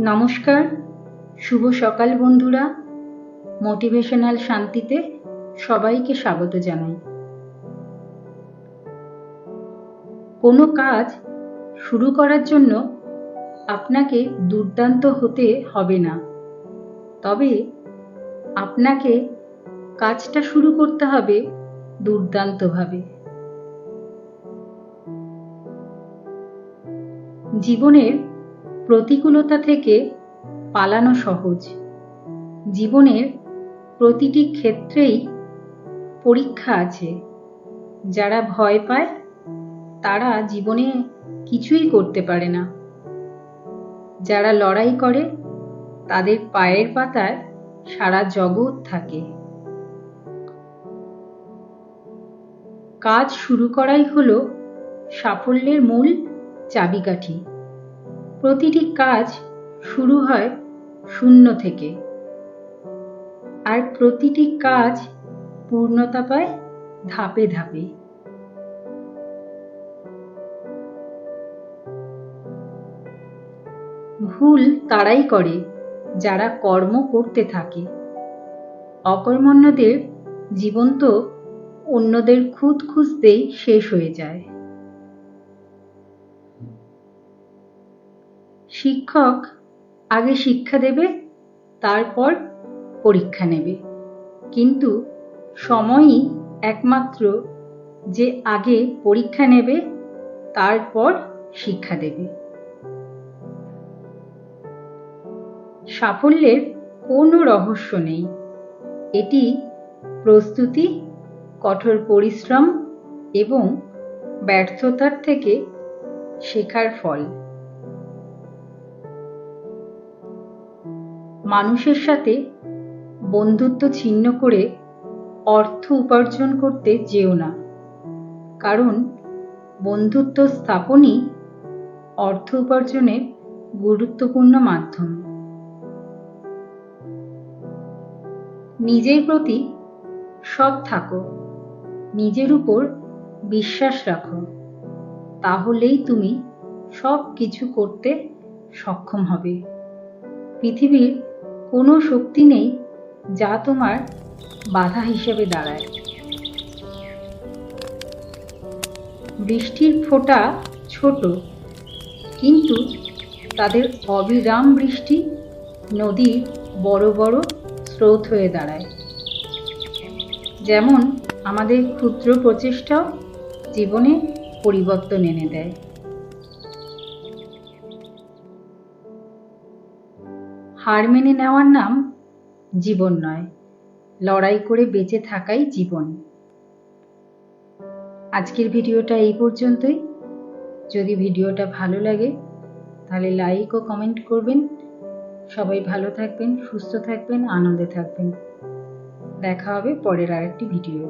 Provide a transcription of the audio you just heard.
নমস্কার, শুভ সকাল বন্ধুরা। মোটিভেশনাল শান্তিতে সবাইকে স্বাগত জানাই। কোনো কাজ শুরু করার জন্য আপনাকে দুর্দান্ত হতে হবে না, তবে আপনাকে কাজটা শুরু করতে হবে দুর্দান্তভাবে। জীবনের প্রতিকূলতা থেকে পালানো সহজ। জীবনের প্রতিটি ক্ষেত্রেই পরীক্ষা আছে। যারা ভয় পায় তারা জীবনে কিছুই করতে পারে না। যারা লড়াই করে তাদের পায়ের পাতায় সারা জগৎ থাকে। কাজ শুরু করাই হলো সাফল্যের মূল চাবিকাঠি। প্রতিটি কাজ শুরু হয় শূন্য থেকে, আর প্রতিটি কাজ পূর্ণতা পায় ধাপে ধাপে। ভুল তারাই করে যারা কর্ম করতে থাকে। অকর্মণ্যদের জীবন তো অন্যদের খুঁত খুঁজতেই শেষ হয়ে যায়। শিক্ষক আগে শিক্ষা দেবে, তারপর পরীক্ষা নেবে, কিন্তু সময়ই একমাত্র যে আগে পরীক্ষা নেবে তারপর শিক্ষা দেবে। সাফল্যের কোনো রহস্য নেই, এটি প্রস্তুতি, কঠোর পরিশ্রম এবং ব্যর্থতার থেকে শেখার ফল। মানুষের সাথে বন্ধুত্ব ছিন্ন করে অর্থ উপার্জন করতে যেও না, কারণ বন্ধুত্ব স্থাপনই অর্থ উপার্জনের গুরুত্বপূর্ণ মাধ্যম। নিজের প্রতি সৎ থাকো, নিজের উপর বিশ্বাস রাখো, তাহলেই তুমি সব কিছু করতে সক্ষম হবে। পৃথিবীর কোনো শক্তি নেই যা তোমার বাধা হিসেবে দাঁড়ায়। বৃষ্টির ফোঁটা ছোট, কিন্তু তাদের অবিরাম বৃষ্টি নদীর বড় বড় স্রোত হয়ে দাঁড়ায়। যেমন আমাদের ক্ষুদ্র প্রচেষ্টাও জীবনে পরিবর্তন এনে দেয়। হার মেনে নেওয়ার নাম জীবন নয়, লড়াই করে বেঁচে থাকাই জীবন। আজকের ভিডিওটা এই পর্যন্তই। যদি ভিডিওটা ভালো লাগে তাহলে লাইক ও কমেন্ট করবেন। সবাই ভালো থাকবেন, সুস্থ থাকবেন, আনন্দে থাকবেন। দেখা হবে পরের আরেকটি ভিডিও।